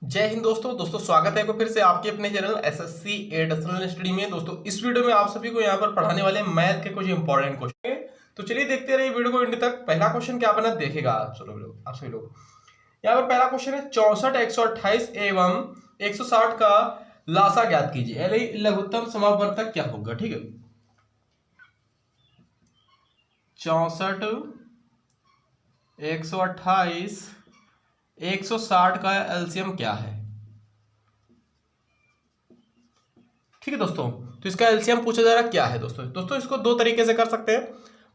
जय हिंद दोस्तों स्वागत है एक बार फिर से आपके अपने चैनल एसएससी एडिशनल स्टडी में। दोस्तों इस वीडियो में आप सभी को यहाँ पर पढ़ाने वाले मैथ के कुछ इंपॉर्टेंट क्वेश्चन। तो चलिए देखते रहिए वीडियो को एंड तक। पहला क्वेश्चन क्या बना देखेगा आप सभी लोग। यहाँ पर पहला क्वेश्चन है 64, 128 एवं 160 का लासा ज्ञात कीजिए, यानी लघुत्तम समापवर्तक क्या होगा। ठीक है, 64, 128, 160 का एलसीएम क्या है। ठीक है दोस्तों, तो इसका एलसीएम पूछा जा रहा क्या है। दोस्तों इसको दो तरीके से कर सकते हैं।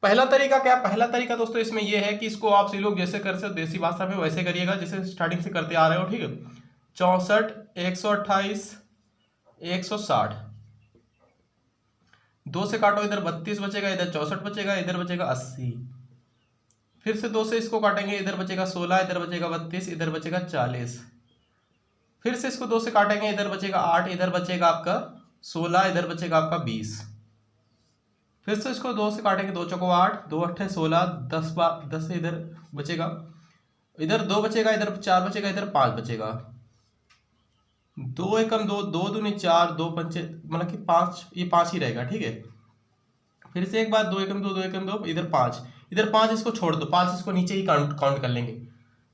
पहला तरीका क्या, पहला तरीका दोस्तों इसमें यह है कि इसको आप सभी लोग जैसे कर सकते देसी भाषा में वैसे करिएगा जैसे स्टार्टिंग से करते आ रहे हो। ठीक है, 64, 128, 160, 2 से काटो, इधर 32 बचेगा, इधर 64 बचेगा, इधर बचेगा 80। फिर से 2 से इसको काटेंगे, इधर बचेगा 16, इधर बचेगा 32, इधर बचेगा 40। फिर से इसको 2 से काटेंगे, इधर बचेगा 8, इधर बचेगा आपका 16, इधर बचेगा आपका 20। फिर से इसको 2 से काटेंगे, 2 चौको 8, 2 अट्ठे 16, 10 से इधर बचेगा, इधर 2 बचेगा, इधर 4 बचेगा, इधर 5 बचेगा। 2 एकम 2, 2 दूनी 4, 2 पंचे मतलब कि 5, ये 5 ही रहेगा। ठीक है, फिर से एक बार 2 एकम 2, 2 एकम 2, इधर 5, इधर 5 इसको छोड़ दो, 5 इसको नीचे ही काउंट कर लेंगे।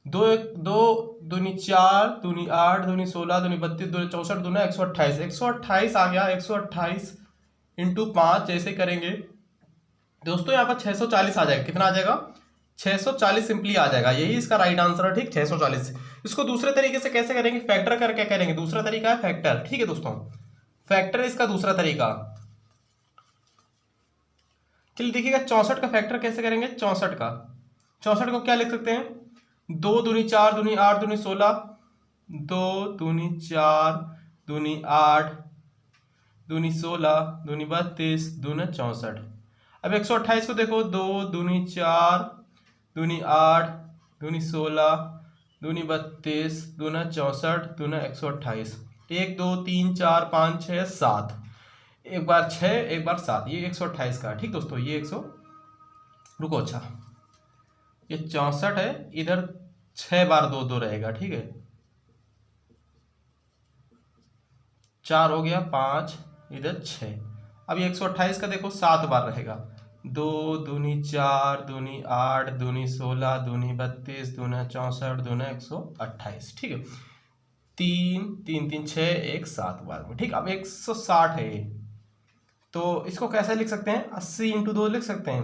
2 दूनी 4, दूनी 8, दूनी 16, दूनी 32, दूनी 64, दूना 128, 128 आ गया। 128 इंटू 5 जैसे करेंगे दोस्तों यहाँ पर 640 आ जाएगा। कितना आ जाएगा, 640 सिंपली आ जाएगा। यही इसका राइट आंसर है। ठीक, 640। इसको दूसरे तरीके से कैसे करेंगे, फैक्टर करके करेंगे। दूसरा तरीका है फैक्टर। ठीक है दोस्तों, फैक्टर इसका दूसरा तरीका। चलिए देखिएगा 64 का फैक्टर कैसे करेंगे। 64 को क्या लिख सकते हैं, 2 दूनी 4, दूनी 8, दूनी 16, 2 दूनी 4, दूनी 8, दूनी 16, दूनी 32, दूना 64। अब 128 को देखो, 2 दूनी 4, दूनी 8, दूनी 16, दूनी 32, दूना 64, दूना 128। 1 2 3 4 5 6 7, एक बार 6 एक बार 7, ये 128 का। ठीक दोस्तों, ये 100 रुको, अच्छा ये 64 है, इधर 6 बार 2 2 रहेगा। ठीक है, 4 हो गया, 5 इधर 6। अब ये 128 का देखो 7 बार रहेगा। 2 दूनी 4, दूनी 8, दूनी 16, दूनी 32, दूना 64, दूना 128। ठीक है, 3 3 3 6, 1 7 बार में। ठीक, अब 160 है ये, तो इसको कैसे लिख सकते हैं, 80 इंटू 2 लिख सकते हैं।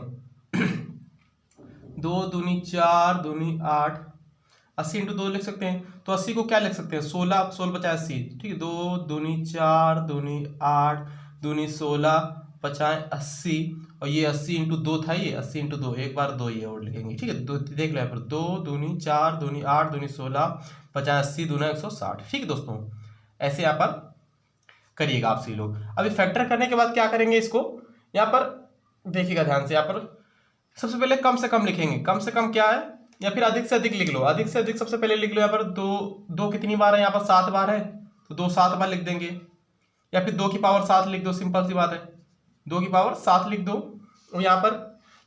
2 दूनी 4, दूनी 8, 80 इंटू 2 लिख सकते हैं। तो 80 को क्या लिख सकते हैं, 16, 16 50 80। ठीक है, 2 दूनी 4, दूनी 8, दूनी 16, 50 80, और ये 80 इंटू 2 था, ये 80 इंटू 2, एक बार 2 ये और लिखेंगे। ठीक है, दो देख लो यहाँ पर, 2 दूनी 4, दूनी 8, दूनी 16, 50 80, दूना 160। ठीक है दोस्तों, ऐसे यहाँ पर करिएगा आप सभी लोग। अभी फैक्टर करने के बाद क्या करेंगे, इसको यहाँ पर देखिएगा ध्यान से। यहाँ पर सबसे पहले कम से कम लिखेंगे। कम से कम क्या है, या फिर अधिक से अधिक लिख लो। अधिक से अधिक सबसे पहले लिख लो। यहाँ पर 2 कितनी बार है, यहाँ पर 7 बार है, तो 2 7 बार लिख देंगे। या फिर 2 की पावर 7 लिख दो, सिंपल सी बात है, 2 की पावर 7 लिख दो। और यहाँ पर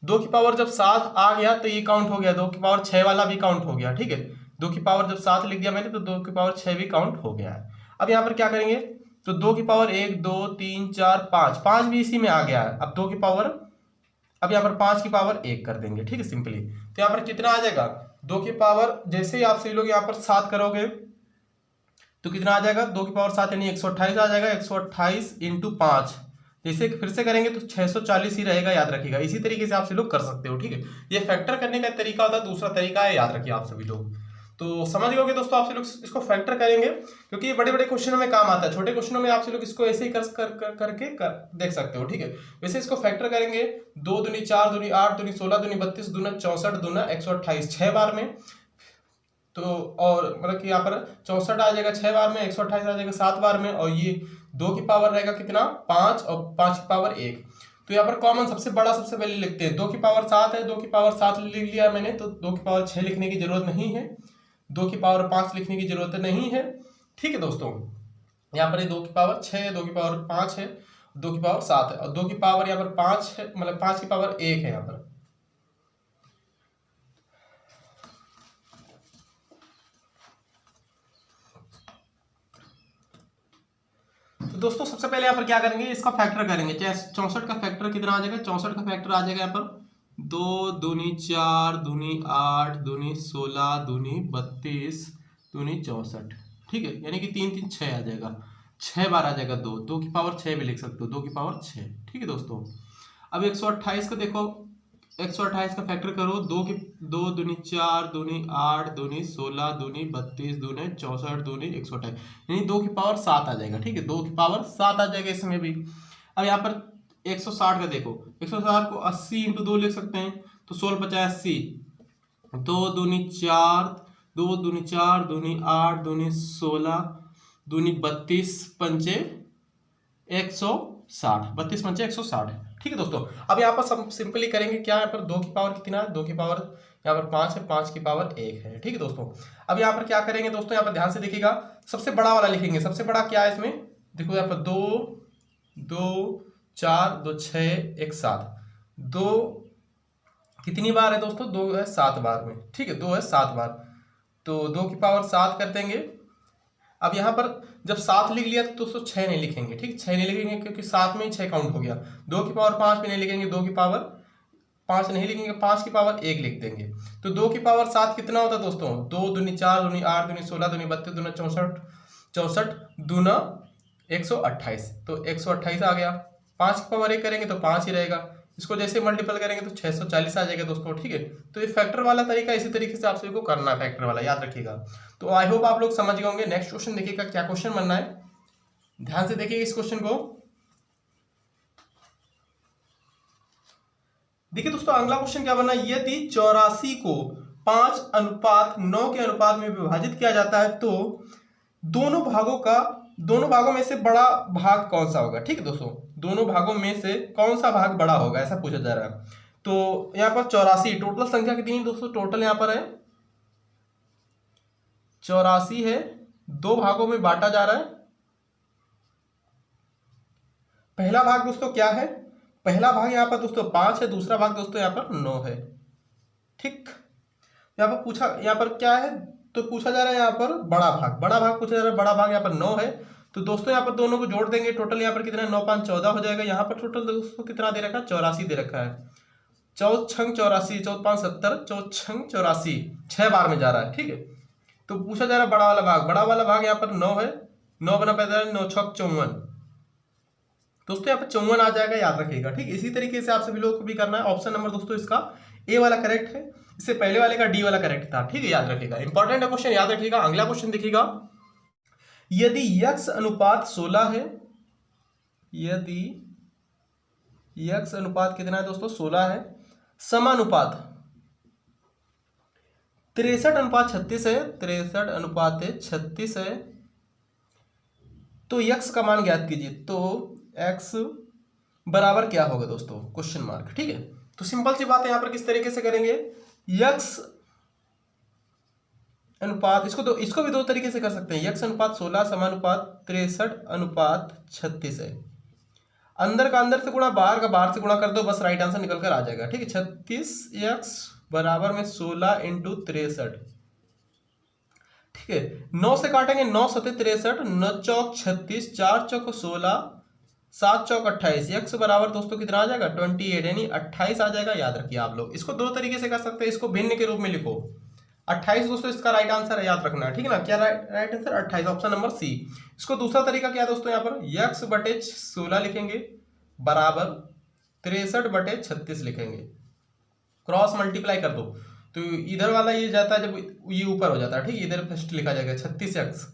2 की पावर जब 7 आ गया तो ये काउंट हो गया, 2 की पावर 6 वाला भी काउंट हो गया। ठीक है, 2 की पावर जब 7 लिख दिया मैंने, तो 2 की पावर 6 भी काउंट हो गया है। अब यहाँ पर क्या करेंगे, तो 2 की पावर 1 2 3 4 5, 5 भी इसी में आ गया है। अब 2 की पावर, अब यहाँ पर 5 की पावर 1 कर देंगे। ठीक है, सिंपली। तो यहाँ पर कितना आ जाएगा, 2 की पावर, जैसे ही आप सभी लोग यहाँ पर 7 करोगे तो कितना आ जाएगा, 2 की पावर 7 यानी 128 आ जाएगा। 128 इंटू 5 जैसे फिर से करेंगे तो 640 ही रहेगा, याद रखिएगा। इसी तरीके से आप सभी लोग कर सकते हो। ठीक है, ये फैक्टर करने का तरीका होता है, दूसरा तरीका है, याद रखिए आप सभी लोग। तो समझ गए दोस्तों, आप सभी लोग इसको फैक्टर करेंगे क्योंकि ये बड़े बड़े क्वेश्चनों में काम आता है। छोटे क्वेश्चनों में आप सभी लोग इसको ऐसे ही करके देख सकते हो। ठीक है, वैसे इसको फैक्टर करेंगे, 2 दूनी 4, दूनी 8, दूनी 16, दूनी 32, दूना 64, दूना 128, 6 बार में। तो और मतलब कि यहाँ पर 64 आ जाएगा 6 बार में, 128 आ जाएगा 7 बार में, और ये 2 की पावर रहेगा कितना, 5, और 5 की पावर 1। तो यहाँ पर कॉमन सबसे बड़ा सबसे पहले लिखते हैं। 2 की पावर 7 है, 2 की पावर 7 लिख लिया मैंने, तो 2 की पावर 6 लिखने की जरूरत नहीं है, 2 की पावर 5 लिखने की जरूरत नहीं है। ठीक है दोस्तों, यहाँ पर 2 की पावर 6 है, 2 की पावर 5 है, 2 की पावर 7 है, और 2 की पावर यहाँ पर 5 है, मतलब 5 की पावर 1 है यहाँ पर। तो दोस्तों सबसे पहले यहाँ पर क्या करेंगे, इसका फैक्टर करेंगे। 64 का फैक्टर कितना आ जाएगा, 64 का फैक्टर आ जाएगा यहाँ पर 2 दूनी 4 दूनी 8 दूनी 16 दूनी 32 दूनी 64। ठीक है, यानी कि 3 3 6 आ जाएगा, 6 बार आ जाएगा 2 की पावर 6 भी लिख सकते हो, 2 की पावर 6। ठीक है दोस्तों, अब 128 का देखो, 128 का फैक्टर करो, 2 दूनी 4 दूनी 8 दूनी 16 दूनी 32 दूनी 64 दूनी 128, यानी 2 की पावर 7 आ जाएगा। ठीक है, 2 की पावर 7 आ जाएगा इसमें भी। अब यहाँ पर 160 का देखो, 160 को 80 इंटू 2 लिख सकते हैं, तो 16 50 80, 2 दूनी 4 2 दूनी 4 दूनी 8 दूनी 16 दूनी 32 पंचे 160, 32 पंचे 160। ठीक है दोस्तों, अब यहाँ पर सब सिंपली करेंगे क्या, यहाँ पर 2 की पावर कितना है, 2 की पावर यहाँ पर 5 है, 5 की पावर 1 है। ठीक है दोस्तों, अब यहाँ पर क्या करेंगे दोस्तों, यहाँ पर ध्यान से देखिएगा, सबसे बड़ा वाला लिखेंगे। सबसे बड़ा क्या है इसमें, देखो यहाँ पर 2 2 4 2 6 1 7, 2 कितनी बार है दोस्तों, 2 है 7 बार में। ठीक है, 2 है 7 बार, तो 2 की पावर 7 कर देंगे। अब यहाँ पर जब 7 लिख लिया तो दोस्तों 6 नहीं लिखेंगे। ठीक, 6 नहीं लिखेंगे क्योंकि 7 में ही 6 काउंट हो गया। 2 की पावर 5 भी नहीं लिखेंगे, 2 की पावर 5 नहीं लिखेंगे, 5 की पावर 1 लिख देंगे। तो 2 की पावर 7 कितना होता है दोस्तों, 2 दूनी 4 दूनी 8 दूनी 16 दूनी 32 दूना 64 64 दूना 128, तो 128 आ गया। 5 की पावर 1 करेंगे तो 5 ही रहेगा, इसको जैसे मल्टीपल करेंगे तो 640 आ जाएगा दोस्तों। ठीक है, तो ये फैक्टर वाला तरीका इसी तरीके से आप सभी को करना है, फैक्टर वाला याद रखिएगा। तो आई होप आप लोग समझ गए होंगे। नेक्स्ट क्वेश्चन देखिएगा, क्या क्वेश्चन बनना है, ध्यान से देखिए इस क्वेश्चन को। देखिए दोस्तों, अगला क्वेश्चन क्या बनना है, यदि 84 को 5:9 के अनुपात में विभाजित किया जाता है तो दोनों भागों में से बड़ा भाग कौन सा होगा। ठीक है दोस्तों, दोनों भागों में से कौन सा भाग बड़ा होगा, ऐसा पूछा जा रहा है। तो यहाँ पर 84 टोटल संख्या कितनी है दोस्तों, टोटल यहाँ पर है 84 है, 2 भागों में बांटा जा रहा है। पहला भाग दोस्तों क्या है, पहला भाग यहाँ पर दोस्तों 5 है, दूसरा भाग दोस्तों यहाँ पर 9 है। ठीक, यहाँ पर क्या है, तो पूछा जा रहा है यहाँ पर बड़ा भाग पूछा जा रहा है, बड़ा भाग यहाँ पर 9 है। तो दोस्तों यहाँ पर दोनों को जोड़ देंगे, टोटल यहाँ पर कितना है, 9 5 14 हो जाएगा। यहाँ पर टोटल दोस्तों कितना दे रखा है, 84 दे रखा है। 14 6 84, 14 5 70, 14 6 84, 6 बार में जा रहा है। ठीक है, तो पूछा जा रहा है बड़ा वाला भाग यहाँ पर 9 है, 9 बना पैदा 9 6 54, दोस्तों यहाँ पर 54 आ जाएगा, याद रखिएगा। ठीक, इसी तरीके से आप सभी लोगों को भी करना है। ऑप्शन नंबर दोस्तों इसका ए वाला करेक्ट है, इससे पहले वाले का डी वाला करेक्ट था। ठीक है, याद रखिएगा, इंपॉर्टेंट है क्वेश्चन, याद रखिएगा। अगला क्वेश्चन देखिएगा, यदि x अनुपात 16 है, यदि x अनुपात कितना है दोस्तों, 16 है, समानुपात 63:36 है, 63:36 है, तो x का मान ज्ञात कीजिए। तो x बराबर क्या होगा दोस्तों, क्वेश्चन मार्क। ठीक है, तो सिंपल सी बात है, यहाँ पर किस तरीके से करेंगे, x अनुपात, इसको भी 2 तरीके से कर सकते हैं। x अनुपात 16 समानुपात 63:36 है, अंदर का अंदर से गुणा, बाहर का बाहर से गुणा कर दो, बस राइट आंसर निकल कर आ जाएगा। ठीक है, 36x बराबर में 16 इंटू 63। ठीक है, 9 से काटेंगे, 9 7 63, 9 चौक 36, 4 चौक 16, 7 चौक 28, x बराबर दोस्तों कितना आ जाएगा, 28, यानी 28 आ जाएगा। याद रखिए आप लोग, इसको 2 तरीके से कर सकते हैं, इसको भिन्न के रूप में लिखो। 28 दोस्तों इसका राइट आंसर है, याद रखना है। ठीक है ना, क्या right answer 28, option number C. इसको दूसरा तरीका क्या है दोस्तों, यहाँ पर x/16 लिखेंगे बराबर 63/36 लिखेंगे, क्रॉस मल्टीप्लाई कर दो, तो इधर वाला ये जाता है, जब ये ऊपर हो जाता है। ठीक, इधर फर्स्ट लिखा जाएगा 36x,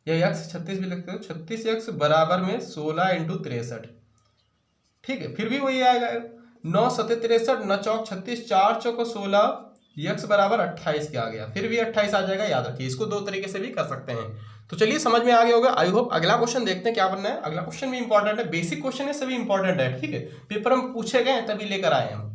या x 36 भी लिखते हो, 36x बराबर में 16 इंटू 63। ठीक है, फिर भी वही आएगा, 9 7 63, 9 चौक 36, 4 चौक 16, x बराबर 28 के आ गया, फिर भी 28 आ जाएगा। याद रखिए, इसको 2 तरीके से भी कर सकते हैं। तो चलिए, समझ में आ गया होगा, आई होप। अगला क्वेश्चन देखते हैं क्या बनना है। अगला क्वेश्चन भी इंपॉर्टेंट है, बेसिक क्वेश्चन है, सभी इंपॉर्टेंट है। ठीक है, पेपर में पूछे गए तभी लेकर आए हम।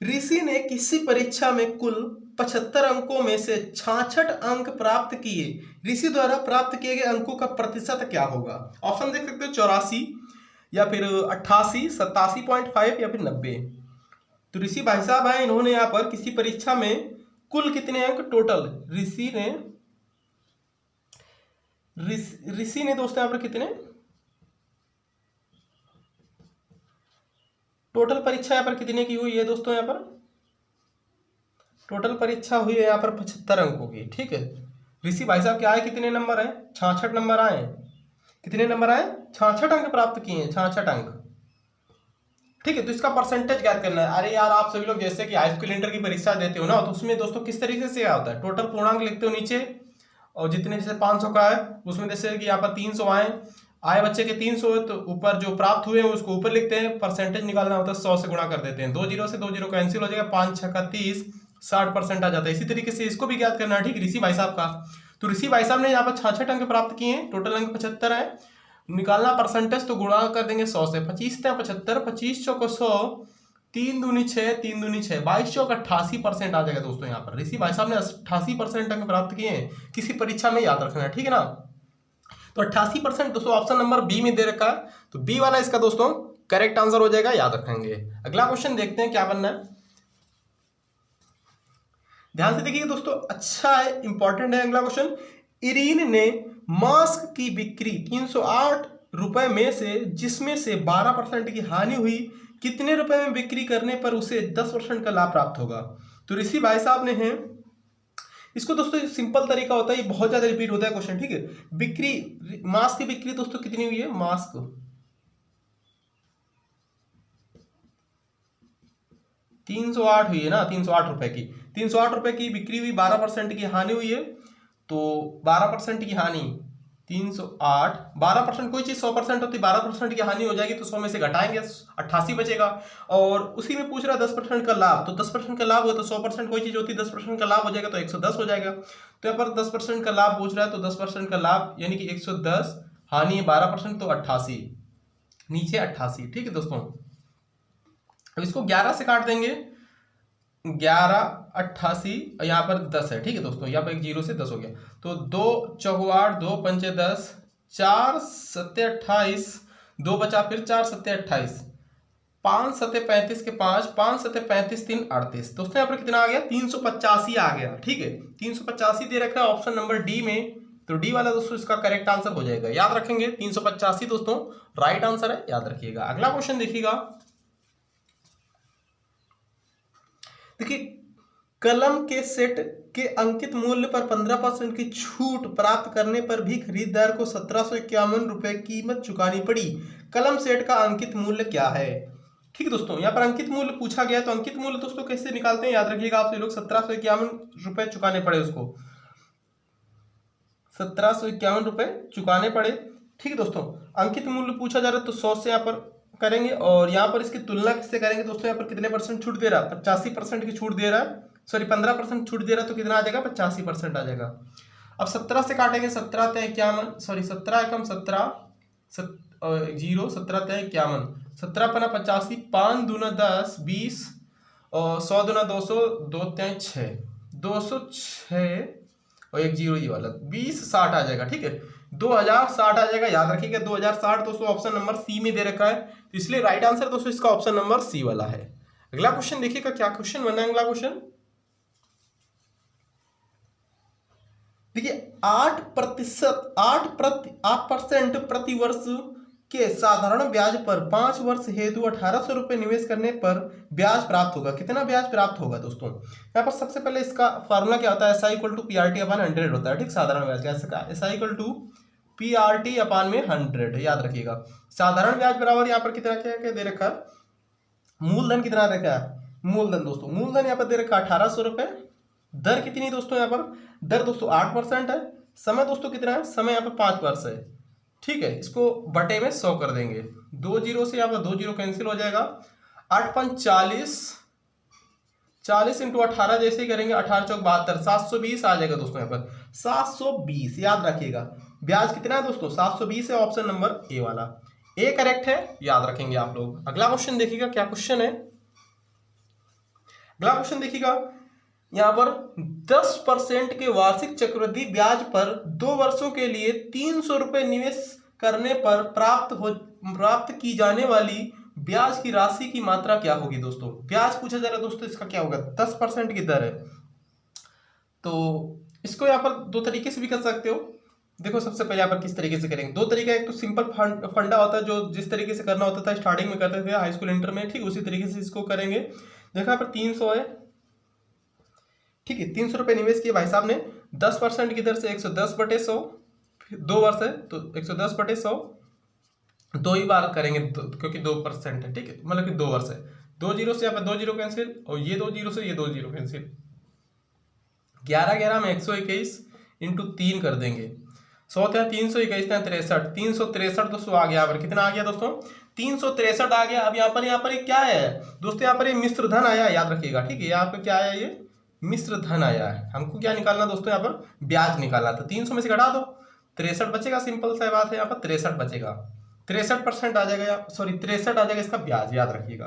ऋषि ने किसी परीक्षा में कुल 75 अंकों में से 66 अंक प्राप्त किए, ऋषि द्वारा प्राप्त किए गए अंकों का प्रतिशत क्या होगा। ऑप्शन देख सकते हो, 84 या फिर 88, 87.5 या फिर 90। तो ऋषि भाई साहब हैं, इन्होंने यहाँ पर किसी परीक्षा में कुल कितने अंक टोटल, ऋषि ने ऋषि ने दोस्तों यहाँ पर कितने, टोटल परीक्षा यहाँ पर कितने की हुई है दोस्तों, यहाँ पर टोटल परीक्षा हुई है यहाँ पर 75 अंकों की। ठीक है, ऋषि भाई साहब क्या आए, कितने नंबर है, 66 नंबर आए। कितने नंबर आए, 66 अंक प्राप्त किए हैं, 66 अंक। ठीक है, तो इसका परसेंटेज ज्ञात करना है। अरे यार आप सभी लोग जैसे कि हाई स्कूल इंटर की परीक्षा देते हो ना, तो उसमें दोस्तों किस तरीके से आता है, टोटल पूर्णांक लिखते हो नीचे, और जितने जैसे 500 का है उसमें जैसे कि यहाँ पर 300 आए बच्चे के 300 है, तो ऊपर जो प्राप्त हुए हैं उसको ऊपर लिखते हैं, परसेंटेज निकालना होता है 100 से गुणा कर देते हैं, 2 जीरो से 2 जीरो कैंसिल हो जाएगा, 5 6 का 30, 60% आ जाता है। इसी तरीके से इसको भी ज्ञात करना है। ठीक, ऋषि भाई साहब का, तो ऋषि भाई साहब ने यहाँ पर 66 अंक प्राप्त किए हैं, टोटल अंक 75 है, निकालना परसेंटेज, तो गुणा कर देंगे 100 से, 25 75, 25 चौक 100, 3 दूनी 6, 3 दूनी 6, 22 चौक 88% आ जाएगा दोस्तों। यहाँ पर ऋषि भाई साहब ने 88% अंक प्राप्त किए हैं, किसी परीक्षा में याद रखना है। ठीक है ना, तो 88% दोस्तों ऑप्शन नंबर बी में दे रखा है, तो बी वाला इसका दोस्तों करेक्ट आंसर हो जाएगा, याद रखेंगे। अगला क्वेश्चन देखते हैं क्या बनना है, ध्यान से देखिए दोस्तों, अच्छा है, इंपॉर्टेंट है अगला क्वेश्चन। इरीन ने मास्क की बिक्री 308 रुपए में से, जिसमें से 12% की हानि हुई, कितने रुपए में बिक्री करने पर उसे 10% का लाभ प्राप्त होगा। तो ऋषि भाई साहब ने है, इसको दोस्तों सिंपल तरीका होता है, ये बहुत ज्यादा रिपीट होता है क्वेश्चन। ठीक है, बिक्री, मास्क की बिक्री दोस्तों कितनी हुई है, मास्क 308 हुई है ना, 308 रुपए की, 308 रुपए की बिक्री हुई, 12% की हानि हुई है, तो 12% की हानि 308, 12% कोई चीज 100% होती है, 12% की हानि हो जाएगी तो 100 में से घटाएंगे 88 बचेगा, और उसी में पूछ रहा है 10% का लाभ, तो 10% का लाभ हो तो 100% कोई चीज होती है, 10% का लाभ हो जाएगा तो 110 हो जाएगा। तो यहाँ पर 10% का लाभ पूछ रहा है, तो 10% का लाभ यानी कि 110, हानि 12% तो 88, नीचे 88। ठीक है दोस्तों, अब इसको 11 से काट देंगे, 11 88, यहाँ पर 10 है। ठीक है दोस्तों, यहाँ पर एक जीरो से 10 हो गया, तो 2 चौक 8, 2 पंचे 10, 4 सत्ते 28, 2 बचा, फिर 4 सत्ते 28, 5 सत्ते 35 के 5, 5 सत्ते 35, 3 38। दोस्तों यहाँ पर कितना आ गया, 385 आ गया। ठीक है, 385 दे रखा है ऑप्शन नंबर डी में, तो डी वाला दोस्तों इसका करेक्ट आंसर हो जाएगा, याद रखेंगे 385 दोस्तों राइट आंसर है, याद रखिएगा। अगला क्वेश्चन देखिएगा, देखिए, कलम के सेट के अंकित मूल्य पर 15% की छूट प्राप्त करने पर भी खरीदार को 1751 रुपए कीमत चुकानी पड़ी। कलम सेट का अंकित मूल्य क्या है। ठीक है दोस्तों, यहाँ पर अंकित मूल्य पूछा गया, तो अंकित मूल्य दोस्तों कैसे निकालते हैं, याद रखिएगा आप लोग, 1751 रुपए चुकाने पड़े उसको, 1751 रुपए चुकाने पड़े। ठीक है दोस्तों, अंकित मूल्य पूछा जा रहा है तो 100 से यहाँ पर करेंगे, और यहाँ पर इसकी तुलना किससे करेंगे दोस्तों, यहाँ पर कितने परसेंट छूट दे रहा है, 85% की छूट दे रहा है, सॉरी 15% छूट दे रहा है, तो कितना आ जाएगा, 85% आ जाएगा। अब 17 से काटेंगे, 17 तय 51, सॉरी 17 एकम 17, जीरो 17 तय 51, 17 पना 85, 5 दूना 10, 20, और 100 दूना 200, 2 तय 6, 206, और एक जीरो ये वाला 20 60 आ जाएगा। ठीक है, 2060 आ जाएगा, याद रखिएगा 2060 दोस्तों ऑप्शन नंबर सी में दे रखा है, तो इसलिए राइट आंसर दोस्तों इसका ऑप्शन नंबर सी वाला है। अगला क्वेश्चन देखिएगा, क्या क्वेश्चन बना है अगला क्वेश्चन, देखिए 8% प्रति वर्ष के साधारण ब्याज पर 5 वर्ष हेतु 1800 रुपए निवेश करने पर ब्याज प्राप्त होगा। कितना ब्याज प्राप्त होगा दोस्तों, यहाँ पर सबसे पहले इसका फॉर्मूला क्या होता है, SI = PRT / 100 होता है। ठीक, साधारण ब्याज का SI = PRT / 100 याद रखिएगा। साधारण ब्याज बराबर यहाँ पर कितना क्या दे रखा है, मूलधन कितना रखा है, मूलधन दोस्तों, मूलधन यहाँ पर दे रखा है 1800 रुपए, दर कितनी दोस्तों, यहाँ पर दर दोस्तों 8% है, समय दोस्तों कितना है, समय यहाँ पर 5 वर्ष है। ठीक है, इसको बटे में 100 कर देंगे, 2 जीरो से यहाँ पर 2 जीरो कैंसिल हो जाएगा, 8 5 40, 40 × 18 जैसे ही करेंगे, 18 चौक 72, 720 आ जाएगा दोस्तों, यहाँ पर 720 याद रखिएगा। ब्याज कितना है दोस्तों, 720 है, ऑप्शन नंबर ए वाला, ए करेक्ट है, याद रखेंगे आप लोग। अगला क्वेश्चन देखिएगा, क्या क्वेश्चन है, अगला क्वेश्चन देखिएगा, यहाँ पर 10% के वार्षिक चक्रवृद्धि ब्याज पर 2 वर्षों के लिए 300 रुपए निवेश करने पर प्राप्त की जाने वाली ब्याज की राशि की मात्रा क्या होगी दोस्तों। ब्याज पूछा जा रहा है दोस्तों, इसका क्या होगा, 10% की दर है, तो इसको यहाँ पर 2 तरीके से भी कर सकते हो। देखो सबसे पहले यहाँ पर किस तरीके से करेंगे, दो तरीका, एक तो सिंपल फंडा होता है जो जिस तरीके से करना होता था स्टार्टिंग में करते थे हाई स्कूल इंटर में, ठीक उसी तरीके से इसको करेंगे। देखो यहाँ पर 300 है, ठीक है, 300 रुपये निवेश किए भाई साहब ने, 10% की दर से 110/100, 2 वर्ष है तो 110/100, 2 ही बार करेंगे क्योंकि 2% है, ठीक है, मतलब कि 2 वर्ष है, 2 जीरो से यहाँ पर 2 जीरो कैंसिल, और ये 2 जीरो से ये 2 जीरो कैंसिल, 11 में 121 इंटू 3 कर देंगे, 100 था 321 था 63, 363 दोस्तों आ गया। यहाँ पर कितना आ गया दोस्तों, 363 आ गया। अब यहाँ पर क्या है दोस्तों, यहाँ पर ये मिश्र धन आया, याद रखिएगा, ठीक है, यहाँ पर क्या आया, ये मिश्र धन आया है। हमको क्या निकालना दोस्तों, यहाँ पर ब्याज निकालना था, 300 में से घटा दो, 63 बचेगा, सिंपल सा बात है, यहाँ पर 63 बचेगा, 63% आ जाएगा, सॉरी 63 आ जाएगा इसका ब्याज, याद रखिएगा।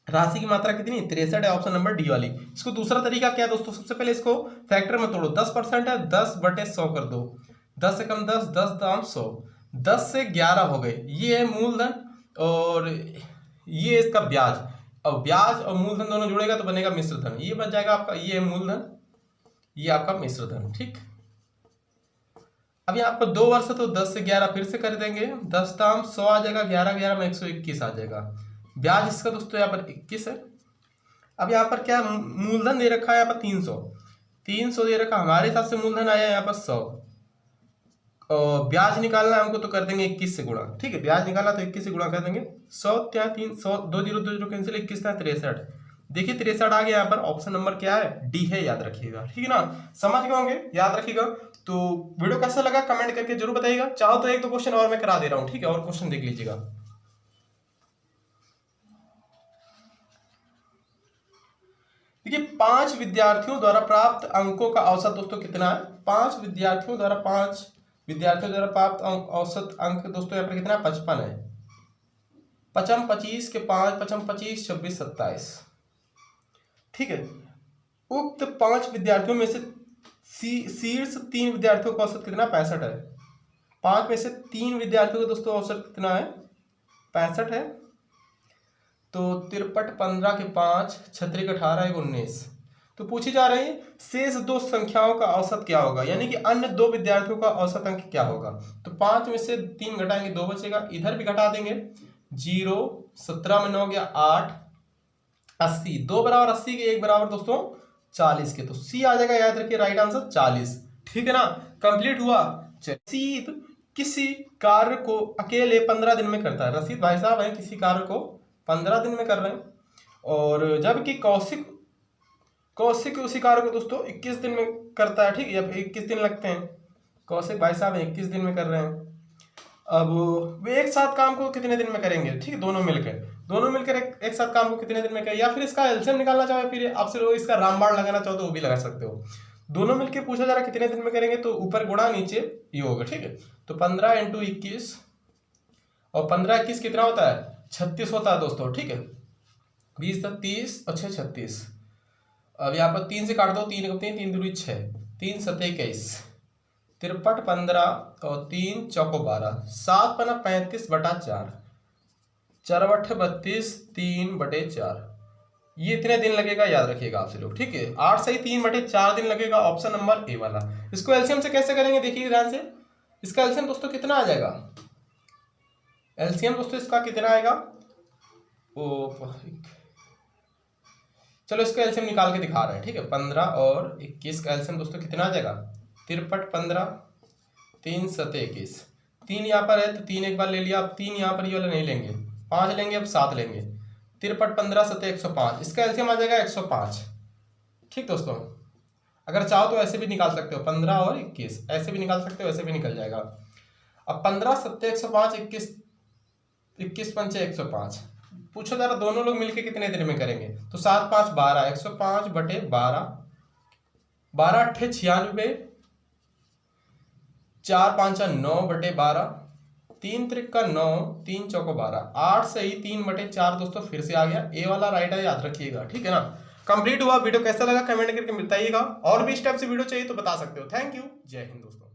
राशि की मात्रा कितनी, 63 है, ऑप्शन नंबर डी वाली। इसको दूसरा तरीका क्या है दोस्तों, सबसे पहले इसको फैक्टर में तोड़ो, 10% है, 10/100 कर दो, 10 से कम 10, 10 दाम 100, 10 से 11 हो गए, ये है मूलधन और ये इसका ब्याज, और ब्याज और मूलधन दोनों जुड़ेगा तो बनेगा मिश्रधन, ये बन जाएगा आपका, ये है मूलधन, ये आपका मिश्रधन, ठीक। अब यहाँ पर 2 वर्ष तो 10 से 11 फिर से कर देंगे, 10 दाम 100 आ जाएगा, 11 में 121 आ जाएगा, ब्याज इसका दोस्तों यहाँ पर 21 है। अब यहाँ पर क्या मूलधन दे रखा है, यहाँ पर 300 दे रखा, हमारे हिसाब से मूलधन आया यहाँ पर 100, और ब्याज निकालना हमको तो कर देंगे 21 से गुणा, ठीक है, ब्याज निकालना तो 21 से गुणा कर देंगे, 100 क्या 300, 2 जीरो कैंसिल, 21 था 63, देखिए 63 आ गया। यहाँ पर ऑप्शन नंबर क्या है, डी है, याद रखिएगा, ठीक है ना, समझ गए होंगे, याद रखिएगा। तो वीडियो कैसा लगा कमेंट करके जरूर बताइएगा, चाहो तो 1-2 क्वेश्चन और मैं करा दे रहा हूँ, ठीक है, और क्वेश्चन देख लीजिएगा। देखिए 5 विद्यार्थियों द्वारा प्राप्त अंकों का औसत दोस्तों कितना है, 5 विद्यार्थियों द्वारा प्राप्त औसत अंक दोस्तों यहाँ पर कितना है, 55 है, 55 25 के 5, 55 25 26 27, ठीक है। उक्त 5 विद्यार्थियों में से शीर्ष 3 विद्यार्थियों का औसत कितना, 65 है, 5 में से 3 विद्यार्थियों का दोस्तों औसत कितना है, 65 है, तो 53 15 के 5 36 के 18 19, तो पूछी जा रही है शेष 2 संख्याओं का औसत क्या होगा, यानी कि अन्य 2 विद्यार्थियों का औसत अंक क्या होगा। तो 5 में से 3 घटाएंगे 2 बचेगा, इधर भी घटा देंगे, 0 17 में 9 गया 8 80, 2 बराबर 80 के 1 बराबर दोस्तों 40 के, तो सी आ जाएगा, याद रखिए राइट आंसर 40, ठीक है ना, कंप्लीट हुआ। रसीद किसी कार्य को अकेले 15 दिन में करता है, रसीद भाई साहब है किसी कार्य को 15 दिन में कर रहे हैं, और जबकि कौशिक उसी कार्य को दोस्तों 21 दिन में करता है, ठीक है, 21 दिन लगते हैं, कौशिक भाई साहब 21 दिन में कर रहे हैं। अब वे एक साथ काम को कितने दिन में करेंगे, ठीक है, दोनों मिलकर एक साथ काम को कितने दिन में करें, या फिर इसका एलसीएम निकालना चाहो, फिर आपसे लोग इसका रामबाण लगाना चाहो तो वो भी लगा सकते हो। दोनों मिलकर पूछा जा रहा है कितने दिन में करेंगे, तो ऊपर गुणा नीचे ये होगा, ठीक है, तो 15 × 21, और 15 21 कितना होता है, 36 होता है दोस्तों, ठीक है, 20 30 और 6 36, अब यहाँ पर 3 से काट दो, 3 3 दूरी 6, 3 7 21, 53 15 और 3 चौको 12, 7 पना 35/4, 4 8 32, 3/4, ये इतने दिन लगेगा, याद रखिएगा आपसे लोग, ठीक है, 8 से ही 3/4 दिन लगेगा, ऑप्शन नंबर ए वाला। इसको एलसीएम से कैसे करेंगे देखिए ध्यान से, इसका एलसीएम दोस्तों कितना आ जाएगा, एलसीएम दोस्तों इसका कितना आएगा, चलो इसका एलसीएम निकाल के दिखा रहे हैं, ठीक है, 15 और 21 का एलसीएम दोस्तों कितना आ जाएगा, 53 15 3 7 21, 3 यहाँ पर है तो 3 एक बार ले लिया, अब 3 यहाँ पर ये वाला नहीं लेंगे, 5 लेंगे, अब 7 लेंगे, 53 15 7 105, इसका एलसीएम आ जाएगा 105, ठीक दोस्तों। अगर चाहो तो ऐसे भी निकाल सकते हो, 15 और 21 ऐसे भी निकाल सकते हो, ऐसे भी निकल जाएगा। अब 15 7 105, 21 पंचे 105, पूछो जरा दोनों लोग मिलके कितने दिन में करेंगे, तो 7 5 12, 105/12, 12 8 96, 4 5 9/12, 3 3 9, 3 चौको 12, 8 से ही 3/4 दोस्तों फिर से आ गया, ए वाला राइट है, याद रखिएगा, ठीक है ना। कंप्लीट हुआ। वीडियो कैसा लगा कमेंट करके बताइएगा, और भी इस टाइप से वीडियो चाहिए तो बता सकते हो। थैंक यू, जय हिंद दोस्तों।